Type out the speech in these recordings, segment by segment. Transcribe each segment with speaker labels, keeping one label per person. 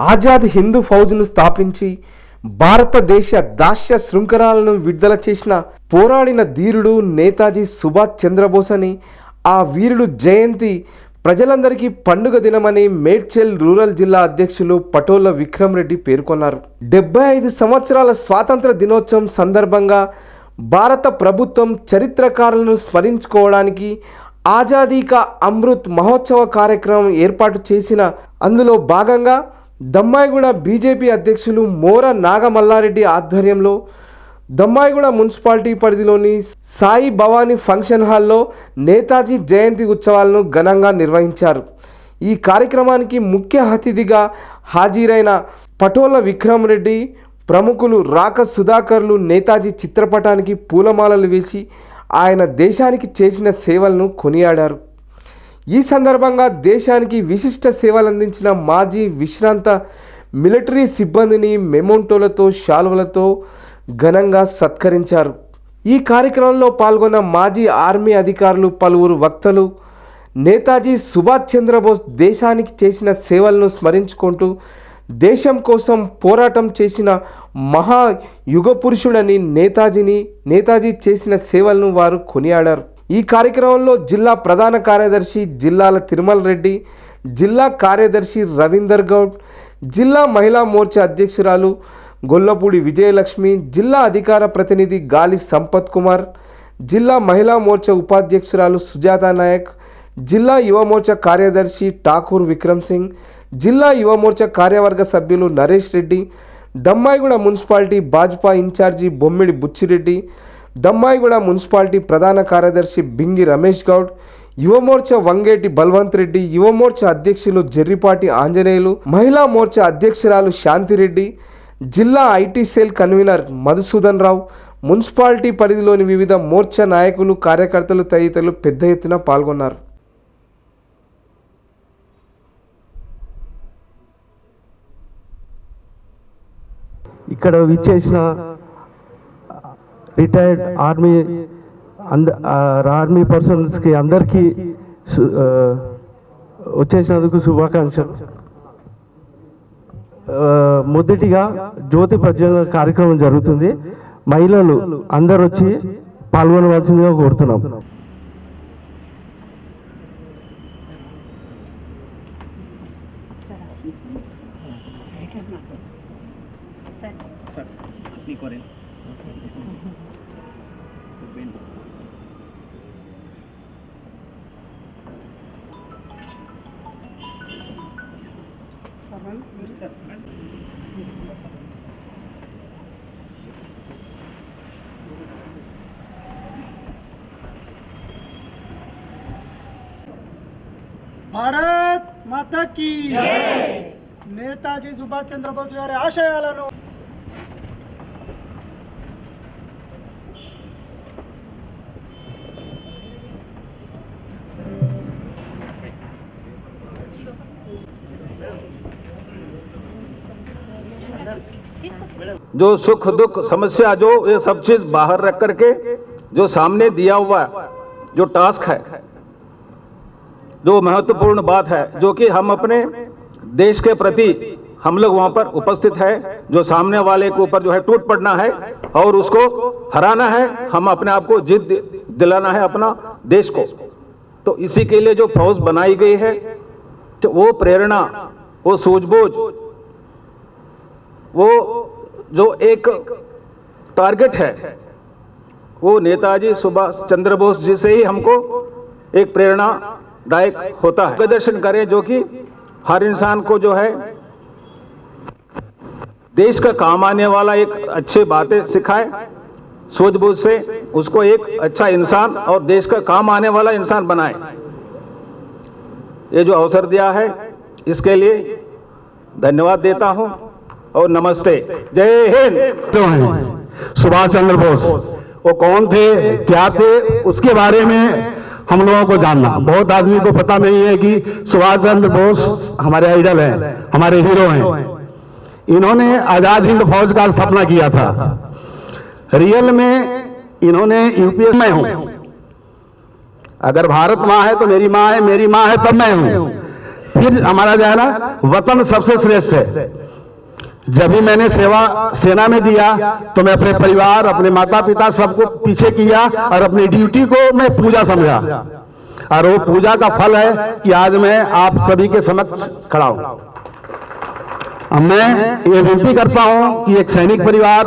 Speaker 1: ఆజాద్ హిందూ ఫౌజ్ను స్థాపించి భారతదేశ దాస్య శృంఖలాలను విడుదల చేసిన పోరాడిన ధీరుడు నేతాజీ సుభాష్ చంద్రబోస్ అని, ఆ వీరుడు జయంతి ప్రజలందరికీ పండుగ దినమని మేడ్చల్ రూరల్ జిల్లా అధ్యక్షులు పటోళ్ల విక్రమ్ రెడ్డి పేర్కొన్నారు. 75 సంవత్సరాల స్వాతంత్ర దినోత్సవం సందర్భంగా భారత ప్రభుత్వం చరిత్రకారులను స్మరించుకోవడానికి ఆజాదీ కా అమృత్ మహోత్సవ కార్యక్రమం ఏర్పాటు చేసిన అందులో భాగంగా దమ్మాయిగూడ బీజేపీ అధ్యక్షులు మోర నాగమల్లారెడ్డి ఆధ్వర్యంలో దమ్మాయిగూడ మున్సిపాలిటీ పరిధిలోని సాయి భవానీ ఫంక్షన్ హాల్లో నేతాజీ జయంతి ఉత్సవాలను ఘనంగా నిర్వహించారు. ఈ కార్యక్రమానికి ముఖ్య అతిథిగా హాజరైన పటోళ్ల విక్రమ్ రెడ్డి ప్రముఖులు రాక సుధాకర్లు నేతాజీ చిత్రపటానికి పూలమాలలు వేసి ఆయన దేశానికి చేసిన సేవలను కొనియాడారు. ఈ సందర్భంగా దేశానికి విశిష్ట సేవలు అందించిన మాజీ విశ్రాంత మిలిటరీ సిబ్బందిని మెమోంటోలతో శాలువలతో ఘనంగా సత్కరించారు. ఈ కార్యక్రమంలో పాల్గొన్న మాజీ ఆర్మీ అధికారులు, పలువురు వక్తలు నేతాజీ సుభాష్ చంద్రబోస్ దేశానికి చేసిన సేవలను స్మరించుకుంటూ దేశం కోసం పోరాటం చేసిన మహా యుగ పురుషుడని నేతాజీ చేసిన సేవలను వారు కొనియాడారు. ఈ కార్యక్రమంలో జిల్లా ప్రధాన కార్యదర్శి జిల్లాల తిరుమల రెడ్డి, జిల్లా కార్యదర్శి రవీందర్ గౌడ్, జిల్లా మహిళా మోర్చా అధ్యక్షురాలు గొల్లపూడి విజయలక్ష్మి, జిల్లా అధికార ప్రతినిధి గాలి సంపత్ కుమార్, జిల్లా మహిళా మోర్చా ఉపాధ్యక్షురాలు సుజాత నాయక్, జిల్లా యువ మోర్చా కార్యదర్శి ఠాకూర్ విక్రమ్ సింగ్, జిల్లా యువ మోర్చా కార్యవర్గ సభ్యులు నరేష్ రెడ్డి, దమ్మాయిగూడ మున్సిపాలిటీ భాజపా ఇన్ఛార్జి బొమ్మిడి బుచ్చిరెడ్డి, దమ్మాయిగూడ మున్సిపాలిటీ ప్రధాన కార్యదర్శి బింగి రమేష్ గౌడ్, యువమోర్చా వంగేటి బల్వంత్ రెడ్డి, యువమోర్చా అధ్యక్షులు జెర్రిపాటి ఆంజనేయులు, మహిళా మోర్చా అధ్యక్షురాలు శాంతిరెడ్డి, జిల్లా IT cell convener Madhusudan Rao, municipality పరిధిలోని వివిధ మోర్చా నాయకులు, కార్యకర్తలు తదితరులు పెద్ద ఎత్తున పాల్గొన్నారు.
Speaker 2: ఇక్కడ విచ్చేసిన రిటైర్డ్ ఆర్మీ పర్సన్స్కి అందరికీ వచ్చేసినందుకు శుభాకాంక్షలు. మొదటిగా జ్యోతి ప్రజ్వలన కార్యక్రమం జరుగుతుంది. మహిళలు అందరు వచ్చి పాల్గొనవలసిందిగా కోరుతున్నాం.
Speaker 3: భారత్ మాతా కీ జై. నేతాజీ సుభాష్ చంద్రబోస్ గారి ఆశయాలను
Speaker 4: जो सुख दुख समस्या जो ये सब चीज बाहर रख करके जो सामने दिया हुआ जो टास्क है, जो महत्वपूर्ण बात है, जो कि हम अपने देश के प्रति हम लोग वहां पर उपस्थित है, जो सामने वाले के ऊपर जो है टूट पड़ना है और उसको हराना है, हम अपने आप को जीत दिलाना है अपना देश को। तो इसी के लिए जो फौज बनाई गई है, तो वो प्रेरणा, वो सूझबूझ, वो जो एक टारगेट है, वो नेताजी सुभाष चंद्र बोस जी से ही हमको एक प्रेरणादायक होता है। प्रदर्शन करें जो कि हर इंसान को जो है देश का काम आने वाला एक अच्छी बातें सिखाए, सूझबूझ से उसको एक अच्छा इंसान और देश का काम आने वाला इंसान बनाए। ये जो अवसर दिया है इसके लिए धन्यवाद देता हूं और नमस्ते, जय हिंद।
Speaker 5: सुभाष चंद्र बोस वो कौन थे, क्या थे, उसके बारे में हम लोगों को जानना। बहुत आदमी को पता नहीं है कि सुभाष चंद्र बोस हमारे आइडल हैं, हमारे हीरो हैं। इन्होंने आजाद हिंद फौज का स्थापना किया था। रियल में इन्होंने यूपीएस में हूं, अगर भारत माँ है तो मेरी माँ है, मेरी माँ है तब मैं हूं। फिर हमारा जो है ना वतन सबसे श्रेष्ठ है। जब भी मैंने सेवा सेना में दिया तो मैं अपने परिवार, अपने माता पिता सबको पीछे किया और अपनी ड्यूटी को मैं पूजा समझा, और वो पूजा का फल है कि आज मैं आप सभी के समक्ष खड़ा हूं। अब मैं ये विनती करता हूं कि एक सैनिक परिवार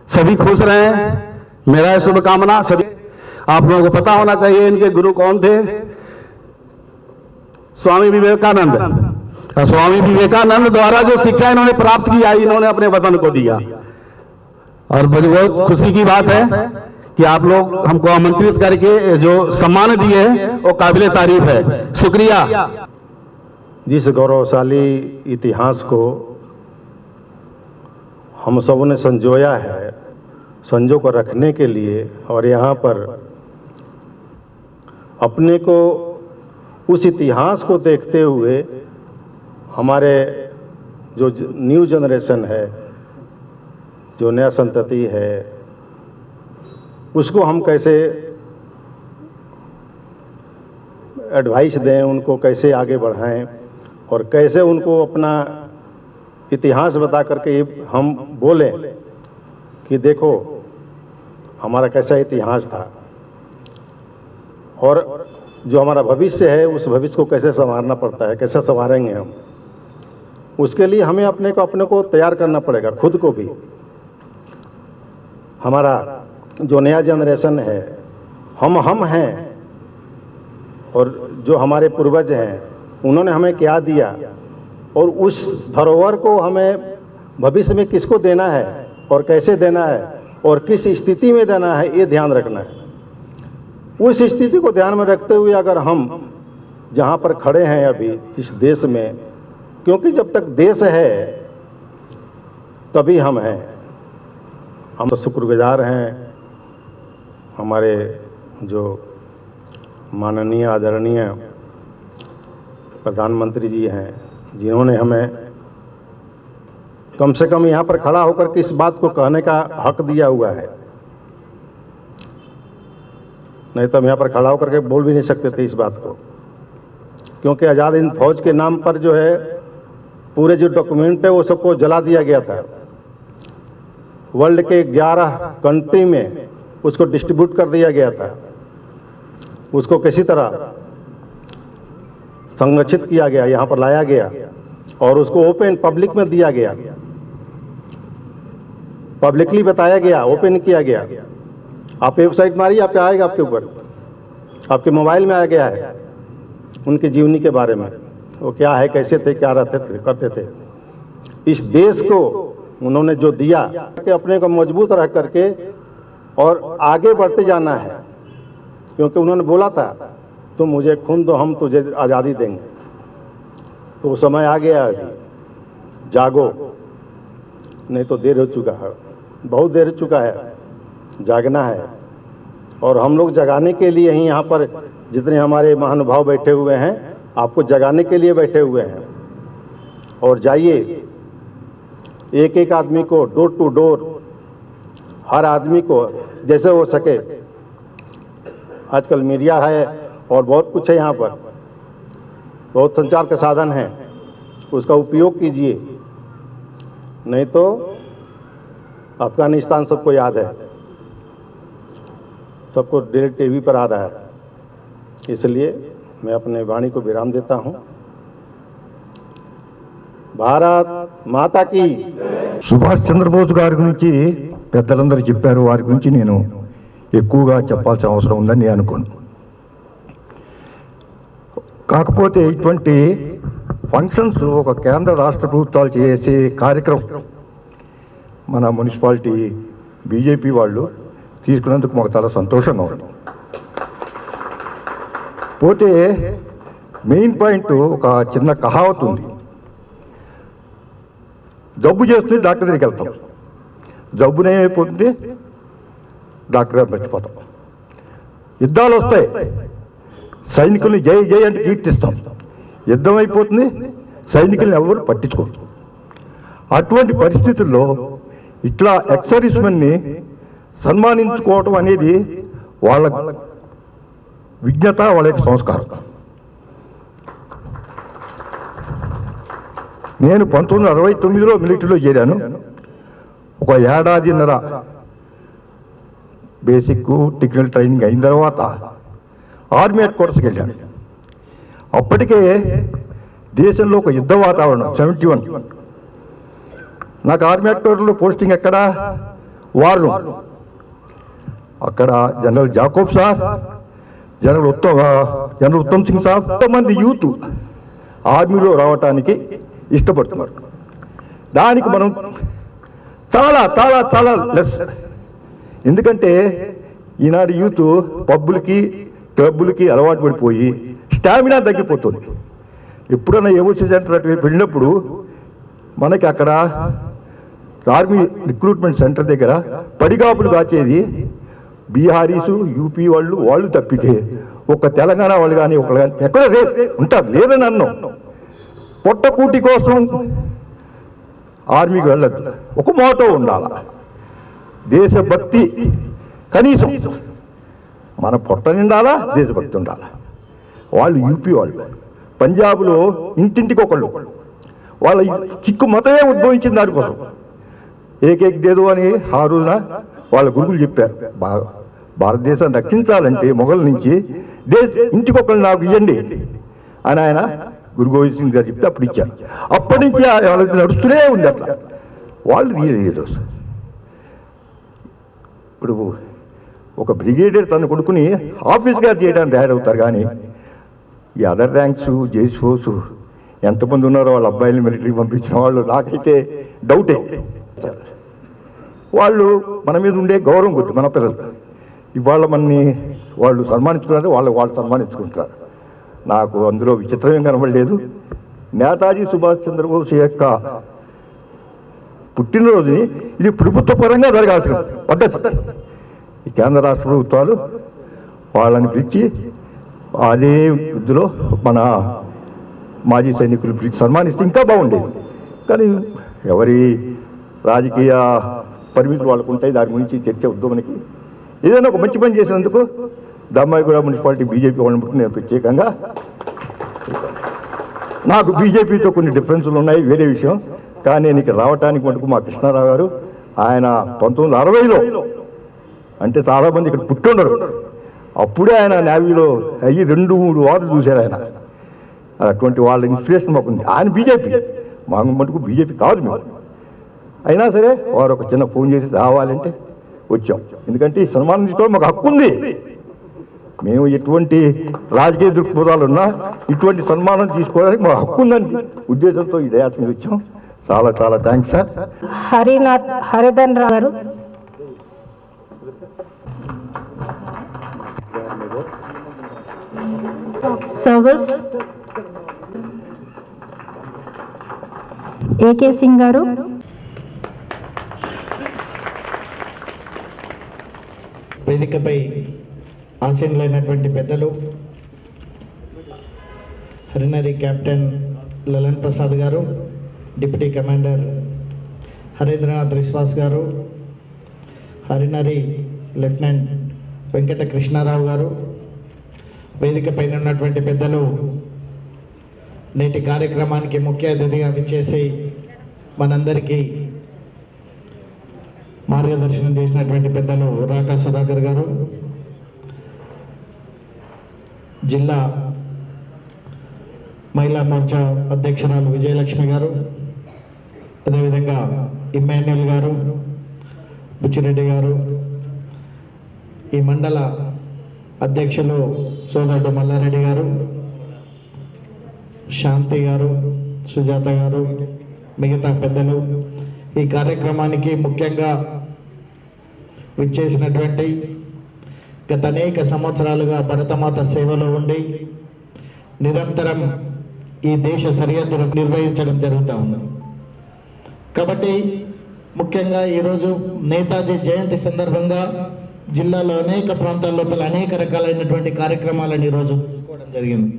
Speaker 5: सभी खुश रहें, मेरा शुभकामना सभी। आप लोगों को पता होना चाहिए इनके गुरु कौन थे, स्वामी विवेकानंद। और स्वामी विवेकानंद द्वारा जो शिक्षा इन्होंने प्राप्त किया इन्होंने अपने वतन को दिया, और मुझे बहुत खुशी की बात है कि आप लोग हमको आमंत्रित करके जो सम्मान दिए वो काबिले तारीफ है। शुक्रिया।
Speaker 6: जिस गौरवशाली इतिहास को हम सबों ने संजोया है, संजो को रखने के लिए, और यहाँ पर अपने को उस इतिहास को देखते हुए हमारे जो न्यू जनरेशन है, जो नया संतति है, उसको हम कैसे एडवाइस दें, उनको कैसे आगे बढ़ाएं और कैसे उनको अपना इतिहास बता करके हम बोलें कि देखो हमारा कैसा इतिहास था, और जो हमारा भविष्य है उस भविष्य को कैसे संवारना पड़ता है, कैसे संवारेंगे हम। उसके लिए हमें अपने को तैयार करना पड़ेगा, खुद को भी। हमारा जो नया जनरेशन है, हम हैं, और जो हमारे पूर्वज हैं उन्होंने हमें क्या दिया, और उस धरोहर को हमें भविष्य में किसको देना है और कैसे देना है और किस स्थिति में देना है, ये ध्यान रखना है। उस स्थिति को ध्यान में रखते हुए अगर हम जहाँ पर खड़े हैं अभी इस देश में, क्योंकि जब तक देश है तभी हम हैं। हम तो शुक्रगुजार हैं हमारे जो माननीय आदरणीय प्रधानमंत्री जी हैं, जिन्होंने हमें कम से कम यहाँ पर खड़ा होकर के इस बात को कहने का हक दिया हुआ है। नहीं तो हम यहाँ पर खड़ा होकर के बोल भी नहीं सकते थे इस बात को, क्योंकि आज़ाद हिंद फौज के नाम पर जो है पूरे जो डॉक्यूमेंट है वो सबको जला दिया गया था। वर्ल्ड के 11 कंट्री में उसको डिस्ट्रीब्यूट कर दिया गया था। उसको किसी तरह संरक्षित किया गया, यहाँ पर लाया गया और उसको ओपन पब्लिक में दिया गया, पब्लिकली बताया गया, ओपन किया गया। आप वेबसाइट मारिए, आपके आएगा, आपके ऊपर, आपके मोबाइल में आ गया है उनकी जीवनी के बारे में, वो क्या है, कैसे थे, क्या रहते थे, करते थे। इस देश को उन्होंने जो दिया कि अपने को मजबूत रह करके और आगे बढ़ते जाना है, क्योंकि उन्होंने बोला था तुम मुझे खून दो, हम तुझे आज़ादी देंगे। तो वो समय आ गया, अभी जागो, नहीं तो देर हो चुका है, बहुत देर हो चुका है, जागना है। और हम लोग जगाने के लिए ही यहाँ पर जितने हमारे महानुभाव बैठे हुए हैं, आपको जगाने के लिए बैठे हुए हैं। और जाइए, एक एक आदमी को डोर टू डोर, हर आदमी को जैसे हो सके। आजकल मीडिया है और बहुत कुछ है, यहाँ पर बहुत संचार के साधन हैं, उसका उपयोग कीजिए। नहीं तो अफगानिस्तान सबको याद है, सबको डायरेक्ट टीवी पर आ रहा है। इसलिए मैं अपने वाणी को विराम देता हूँ। भारत माता की।
Speaker 7: సుభాష్ చంద్రబోస్ గారి గురించి పెద్దలందరూ చెప్పారు, వారి గురించి నేను ఎక్కువగా చెప్పాల్సిన అవసరం ఉందని నేను అనుకోను. కాకపోతే ఇటువంటి ఫంక్షన్స్ ఒక కేంద్ర రాష్ట్ర ప్రభుత్వాలు చేసే కార్యక్రమం మన మున్సిపాలిటీ బీజేపీ వాళ్ళు తీసుకున్నందుకు మాకు చాలా సంతోషంగా ఉంది. పోతే మెయిన్ పాయింట్, ఒక చిన్న కహావత్ ఉంది. జబ్బు చేస్తుంది, డాక్టర్ దగ్గరికి వెళ్తాం, జబ్బునేమైపోతుంది, డాక్టర్ గారు మర్చిపోతాం. యుద్ధాలు వస్తాయి, సైనికుల్ని జై జై అంటే కీర్తిస్తాం. యుద్ధం అయిపోతుంది, సైనికుల్ని ఎవరు పట్టించుకోరు. అటువంటి పరిస్థితుల్లో ఇట్లా ఎక్సర్విస్మెన్ని సన్మానించుకోవటం అనేది వాళ్ళ విజ్ఞత, వాళ్ళ యొక్క సంస్కారం. నేను 1969లో మిలిటరీలో చేరాను. ఒక ఏడాదిన్నర బేసిక్ టెక్నికల్ ట్రైనింగ్ అయిన తర్వాత ఆర్మీ హెడ్ క్వార్టర్స్కి వెళ్ళాను. అప్పటికే దేశంలో ఒక యుద్ధ వాతావరణం. 71 నాకు ఆర్మీ హెడ్ క్వార్టర్లో పోస్టింగ్ ఎక్కడ? War room. అక్కడ general Jacob sir, general Uttam Singh sir, కొంతమంది యూత్ ఆర్మీలో రావటానికి ఇష్టపడుతున్నారు. దానికి మనం చాలా చాలా చాలా లెస్. ఎందుకంటే ఈనాడు యూత్ పబ్బులకి క్లబ్బులకి అలవాటు పడిపోయి స్టామినా తగ్గిపోతుంది. ఎప్పుడైనా ఏఓసీ సెంటర్ అటువైపు వెళ్ళినప్పుడు మనకి అక్కడ ఆర్మీ రిక్రూట్మెంట్ సెంటర్ దగ్గర పడిగాపులు కాచేది బీహారీసు, యూపీ వాళ్ళు తప్పితే ఒక తెలంగాణ వాళ్ళు కానీ ఒకళ్ళు కానీ ఎక్కడ ఉంటారు. లేదని అన్నాం. పొట్టకూటి కోసం ఆర్మీకి వెళ్ళద్దు. ఒక మోటో ఉండాల, దేశభక్తి. కనీసం మన పొట్ట నిండాలా, దేశభక్తి ఉండాలా. వాళ్ళు యూపీ వాళ్ళు, పంజాబ్లో ఇంటింటికి ఒకళ్ళు. వాళ్ళ చిక్కు మతమే ఉద్భవించింది దానికోసం. ఏకేక్ దేదో అని ఆ రోజున వాళ్ళ గురువులు చెప్పారు. భారతదేశాన్ని రక్షించాలంటే మొఘల్ నుంచి ఇంటికొకళ్ళు నాకు ఇవ్వండి అని ఆయన గురు గోవింద్ సింగ్ గారు చెప్తే అప్పుడు ఇచ్చారు. అప్పటి నుంచి వాళ్ళకి నడుస్తూనే ఉంది అట్లా. వాళ్ళు రియల్ లీడర్స్. ఇప్పుడు ఒక బ్రిగేడియర్ తన కొడుకుని ఆఫీస్ గారు చేయడానికి తయారు అవుతారు, కానీ ఈ అదర్ ర్యాంక్స్, జేసీ ఫోర్స్ ఎంతమంది ఉన్నారో వాళ్ళ అబ్బాయిని మిలిటరీకి పంపించిన వాళ్ళు నాకైతే డౌటే. వాళ్ళు మన మీద ఉండే గౌరవం కొద్ది మన పిల్లలు ఇవాళ మనని వాళ్ళు సన్మానించుకున్నారు, వాళ్ళు సన్మానించుకుంటారు. నాకు అందులో విచిత్రమేం కనబడలేదు. నేతాజీ సుభాష్ చంద్రబోస్ యొక్క పుట్టినరోజుని ఇది ప్రభుత్వ పరంగా జరగాల్సిన పద్ధతి. ఈ కేంద్ర రాష్ట్ర ప్రభుత్వాలు వాళ్ళని పిలిచి అదే వృద్ధిలో మన మాజీ సైనికులు పిలిచి సన్మానిస్తే ఇంకా బాగుండేది. కానీ ఎవరి రాజకీయ పరిమితులు వాళ్ళకు ఉంటాయి. దాని గురించి చర్చ వద్దు మనకి. ఏదైనా ఒక మంచి పని చేసినందుకు దమ్మాయిగూడ మున్సిపాలిటీ బీజేపీ వాళ్ళని బట్టి నేను ప్రత్యేకంగా, నాకు బీజేపీతో కొన్ని డిఫరెన్సులు ఉన్నాయి, వేరే విషయం. కానీ నేను ఇక్కడ రావటానికి మటుకు మా కృష్ణారావు గారు, ఆయన 1960లో అంటే చాలామంది ఇక్కడ పుట్టుండరు. అప్పుడే ఆయన నేవీలో అయ్యి 2-3 వార్లు చూశారు ఆయన. అటువంటి వాళ్ళ ఇన్స్పిరేషన్ మాకుంది. ఆయన బీజేపీ, మాకు మటుకు బీజేపీ కాదు మేము. అయినా సరే వారు ఒక చిన్న ఫోన్ చేసి రావాలంటే వచ్చాం. ఎందుకంటే ఈ సన్మానం తీసుకోవడం మాకు హక్కు ఉంది. మేము ఎటువంటి రాజకీయ దృక్పథాలు ఉన్నా ఇటువంటి సన్మానం తీసుకోవడానికి మాకు హక్కు ఉందని ఉద్దేశంతో ఈ డయాస్ మీద వచ్చాం. చాలా చాలా థ్యాంక్స్ సార్.
Speaker 8: హరిధన్ రావు గారు. సర్వీస్ ఏకే సింగ్ గారు.
Speaker 9: వేదికపై ఆసీనులైనటువంటి పెద్దలు హరినరి కెప్టెన్ లలన్ ప్రసాద్ గారు, డిప్యూటీ కమాండర్ హరీంద్రనాథ్ విశ్వాస్ గారు, హరినరి లెఫ్టినెంట్ వెంకట కృష్ణారావు గారు, వేదిక పైన ఉన్నటువంటి పెద్దలు, నేటి కార్యక్రమానికి ముఖ్య అతిథిగా విచ్చేసి మనందరికీ మార్గదర్శనం చేసినటువంటి పెద్దలు రాకా సుధాకర్ గారు, జిల్లా మహిళా మోర్చా అధ్యక్షురాలు విజయలక్ష్మి గారు, అదేవిధంగా ఇమ్మాన్యుల్ గారు, బుచ్చిరెడ్డి గారు, ఈ మండల అధ్యక్షులు సోదరుడు మల్లారెడ్డి గారు, శాంతి గారు, సుజాత గారు, మిగతా పెద్దలు, ఈ కార్యక్రమానికి ముఖ్యంగా విచ్చేసినటువంటి గత అనేక సంవత్సరాలుగా భరతమాత సేవలో ఉండి నిరంతరం ఈ దేశ సరిహద్దులు నిర్వహించడం జరుగుతూ ఉంది. కాబట్టి ముఖ్యంగా ఈరోజు నేతాజీ జయంతి సందర్భంగా జిల్లాలో అనేక ప్రాంతాల లోపల అనేక రకాలైనటువంటి కార్యక్రమాలను ఈరోజు తీసుకోవడం జరిగింది.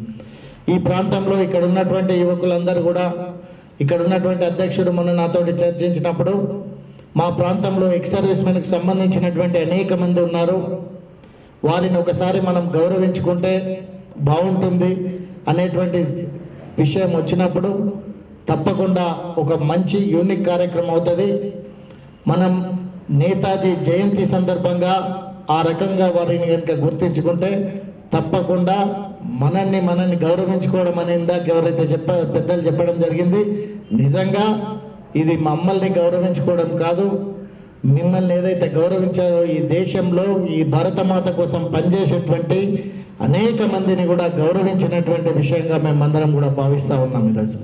Speaker 9: ఈ ప్రాంతంలో ఇక్కడ ఉన్నటువంటి యువకులందరూ కూడా, ఇక్కడ ఉన్నటువంటి అధ్యక్షుడు మొన్న నాతోటి చర్చించినప్పుడు, మా ప్రాంతంలో ఎక్స్ సర్వీస్ మెన్కి సంబంధించినటువంటి అనేక మంది ఉన్నారు, వారిని ఒకసారి మనం గౌరవించుకుంటే బాగుంటుంది అనేటువంటి విషయం వచ్చినప్పుడు తప్పకుండా ఒక మంచి యూనిక్ కార్యక్రమం అవుతుంది. మనం నేతాజీ జయంతి సందర్భంగా ఆ రకంగా వారిని కనుక గుర్తించుకుంటే తప్పకుండా మనల్ని గౌరవించుకోవడం అని ఇందాక ఎవరైతే పెద్దలు చెప్పడం జరిగింది. నిజంగా ఇది మమ్మల్ని గౌరవించుకోవడం కాదు, మిమ్మల్ని ఏదైతే గౌరవించారో ఈ దేశంలో ఈ భారతమాత కోసం పనిచేసేటువంటి అనేక మందిని కూడా గౌరవించినటువంటి విషయంగా మేమందరం కూడా భావిస్తూ ఉన్నాం. ఈరోజు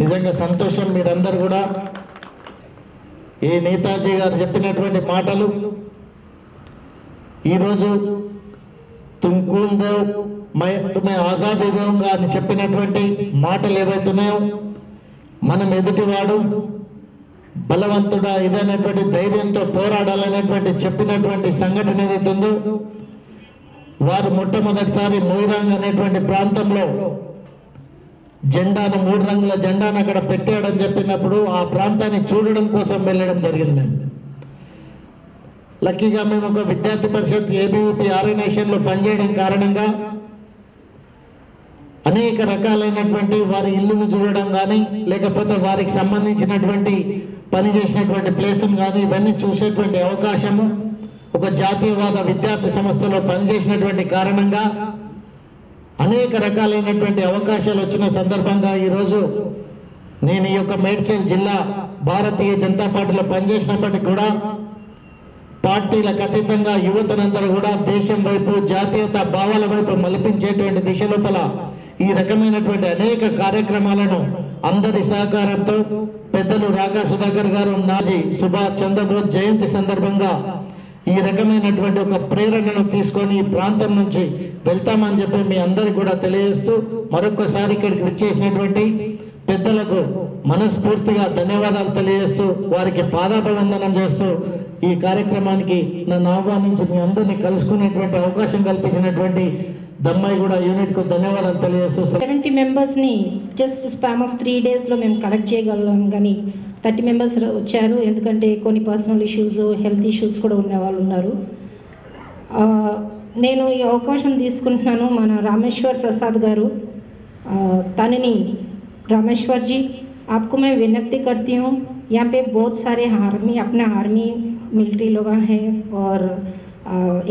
Speaker 9: నిజంగా సంతోషం. మీరందరూ కూడా ఈ నేతాజీ గారు చెప్పినటువంటి మాటలు ఈరోజు తుమ్కూన్ దేవ్ తుమ్మే ఆజాదీ దేవ్గా అని చెప్పినటువంటి మాటలు ఏవైతున్నాయో, మనం ఎదుటివాడు బలవంతుడా ఇదైనటువంటి ధైర్యంతో పోరాడాలనేటువంటి చెప్పినటువంటి సంఘటన ఏదైతే ఉందో, వారు మొట్టమొదటిసారి మొయిరాంగ్ అనేటువంటి ప్రాంతంలో జెండాను 3 రంగుల జెండాను అక్కడ పెట్టాడని చెప్పినప్పుడు ఆ ప్రాంతాన్ని చూడడం కోసం వెళ్ళడం జరిగింది. లక్కీగా మేము ఒక విద్యార్థి పరిషత్ ఏబీవీపీ ఆర్గనైజేషన్లో పనిచేయడం కారణంగా అనేక రకాలైనటువంటి వారి ఇల్లును చూడడం కానీ, లేకపోతే వారికి సంబంధించినటువంటి పని చేసినటువంటి ప్లేసును కానీ ఇవన్నీ చూసేటువంటి అవకాశము, ఒక జాతీయవాద విద్యార్థి సంస్థలో పనిచేసినటువంటి కారణంగా అనేక రకాలైనటువంటి అవకాశాలు వచ్చిన సందర్భంగా ఈరోజు నేను ఈ యొక్క మేడ్చల్ జిల్లా భారతీయ జనతా పార్టీలో పనిచేసినప్పటికీ కూడా పార్టీలకు అతీతంగా యువతనందరూ కూడా దేశం వైపు జాతీయత భావాల వైపు మలిపించేటువంటి దిశ లోపల ఈ రకమైనటువంటి అనేక కార్యక్రమాలను అందరి సహకారంతో పెద్దలు రాకా సుధాకర్ గారు నాజీ సుభాష్ చంద్రబోస్ జయంతి సందర్భంగా ఈ రకమైనటువంటి ఒక ప్రేరణను తీసుకొని ఈ ప్రాంతం నుంచి వెళ్తామని చెప్పి మీ అందరికి కూడా తెలియజేస్తూ మరొకసారి ఇక్కడికి విచ్చేసినటువంటి పెద్దలకు మనస్ఫూర్తిగా ధన్యవాదాలు తెలియజేస్తూ వారికి పాదాభివందనం చేస్తూ ఈ కార్యక్రమానికి నన్ను ఆహ్వానించి మీ అందరినీ కలుసుకునేటువంటి అవకాశం కల్పించినటువంటి దమ్మాయిగూడ యూనిట్కు ధన్యవాదాలు తెలియజేస్తూ
Speaker 8: 70 మెంబర్స్ని జస్ట్ స్పామ్ ఆఫ్ 3 డేస్లో మేము కలెక్ట్ చేయగలం, కానీ 30 మెంబర్స్ వచ్చారు. ఎందుకంటే కొన్ని పర్సనల్ ఇష్యూస్, హెల్త్ ఇష్యూస్ కూడా ఉన్న వాళ్ళు ఉన్నారు. నేను ఈ అవకాశం తీసుకుంటున్నాను. మన రామేశ్వర్ ప్రసాద్ గారు తనని रामेश्वर जी, आपको मैं विनती करती हूँ, यहाँ पे बहुत सारे अपना आर्मी मिलिट्री लोग हैं और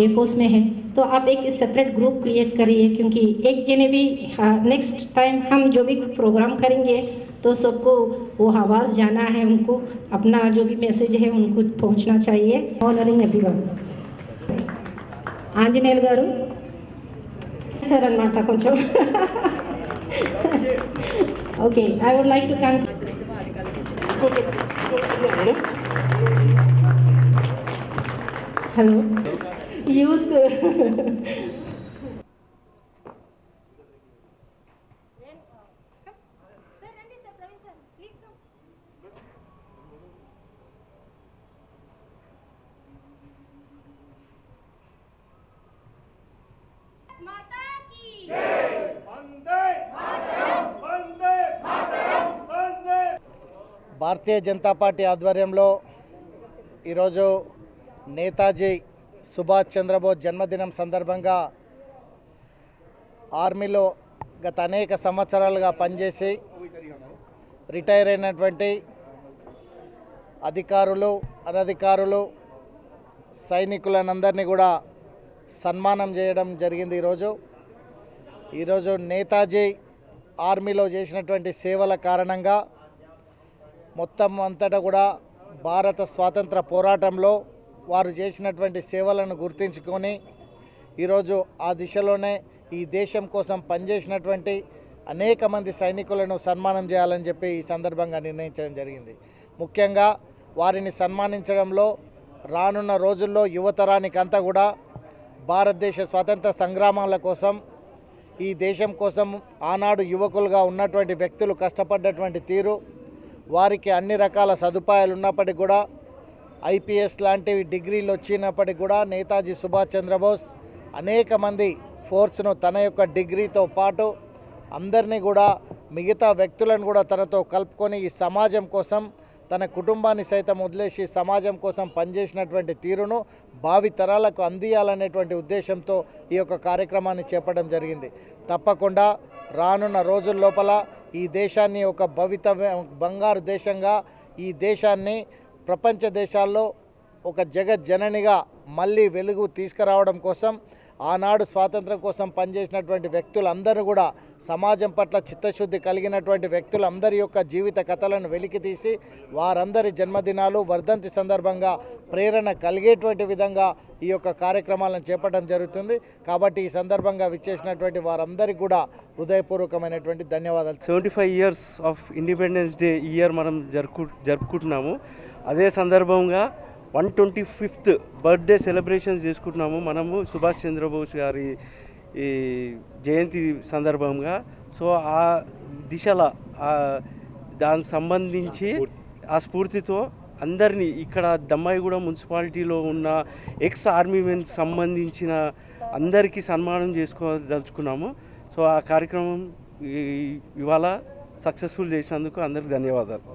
Speaker 8: एयरफोर्स में हैं, तो आप एक सेपरेट ग्रुप क्रिएट करिए, क्योंकि एक जने भी नेक्स्ट टाइम हम जो भी प्रोग्राम करेंगे तो सबको वो आवाज़ जाना है, उनको अपना जो भी मैसेज है उनको पहुँचना चाहिए. Honouring everyone. ఆంజనేయులు గారు సార్ అన్నమాట కొంచెం. Okay, I would like to hello youth
Speaker 9: Bharatiya Janata Party ఆధ్వర్యంలో ఈరోజు నేతాజీ సుభాష్ చంద్రబోస్ జన్మదినం సందర్భంగా ఆర్మీలో గత అనేక సంవత్సరాలుగా పనిచేసి రిటైర్ అయినటువంటి అధికారులు, అనధికారులు, సైనికులనందరినీ కూడా సన్మానం చేయడం జరిగింది. ఈరోజు నేతాజీ ఆర్మీలో చేసినటువంటి సేవల కారణంగా మొత్తం అంతటా కూడా భారత స్వాతంత్ర పోరాటంలో వారు చేసినటువంటి సేవలను గుర్తించుకొని ఈరోజు ఆ దిశలోనే ఈ దేశం కోసం పనిచేసినటువంటి అనేక మంది సైనికులను సన్మానం చేయాలని చెప్పి ఈ సందర్భంగా నిర్ణయించడం జరిగింది. ముఖ్యంగా వారిని సన్మానించడంలో రానున్న రోజుల్లో యువతరానికంతా కూడా భారతదేశ స్వాతంత్ర సంగ్రామాల కోసం, ఈ దేశం కోసం ఆనాడు యువకులుగా ఉన్నటువంటి వ్యక్తులు కష్టపడ్డటువంటి తీరు, వారికి అన్ని రకాల సదుపాయాలు ఉన్నప్పటికీ కూడా ఐపీఎస్ లాంటివి డిగ్రీలు వచ్చినప్పటికీ కూడా నేతాజీ సుభాష్ చంద్రబోస్ అనేక మంది ఫోర్స్ను తన యొక్క డిగ్రీతో పాటు అందరినీ కూడా మిగతా వ్యక్తులను కూడా తనతో కలుపుకొని ఈ సమాజం కోసం తన కుటుంబాన్ని సైతం వదిలేసి సమాజం కోసం పనిచేసినటువంటి తీరును భావి తరాలకు అందియాలనేటువంటి ఉద్దేశంతో ఈ యొక్క కార్యక్రమాన్ని చేపట్టడం జరిగింది. తప్పకుండా రానున్న రోజుల లోపల
Speaker 10: ఈ దేశాన్ని ఒక బంగారు దేశంగా ఈ దేశాన్ని ప్రపంచ దేశాల్లో ఒక జగజ్జననిగా మళ్ళీ వెలుగు తీసుకురావడం కోసం ఆనాడు స్వాతంత్రం కోసం పనిచేసినటువంటి వ్యక్తులందరూ కూడా సమాజం పట్ల చిత్తశుద్ధి కలిగినటువంటి వ్యక్తులందరి యొక్క జీవిత కథలను వెలికితీసి వారందరి జన్మదినాలు వర్ధంతి సందర్భంగా ప్రేరణ కలిగేటువంటి విధంగా ఈ యొక్క కార్యక్రమాలను చేపట్టడం జరుగుతుంది. కాబట్టి ఈ సందర్భంగా విచ్చేసినటువంటి వారందరికీ కూడా హృదయపూర్వకమైనటువంటి ధన్యవాదాలు.
Speaker 11: 75 years of independence day year మనం జరుపుకుంటున్నాము. అదే సందర్భంగా 125th బర్త్డే సెలబ్రేషన్స్ చేసుకుంటున్నాము మనము సుభాష్ చంద్రబోస్ గారి ఈ జయంతి సందర్భంగా. సో ఆ దిశలో దానికి సంబంధించి ఆ స్ఫూర్తితో అందరినీ ఇక్కడ దమ్మాయిగూడ మున్సిపాలిటీలో ఉన్న ఎక్స్ ఆర్మీ మెన్ సంబంధించిన అందరికీ సన్మానం చేసుకోదలుచుకున్నాము. సో ఆ కార్యక్రమం ఇవాళ సక్సెస్ఫుల్ చేసినందుకు అందరికీ ధన్యవాదాలు.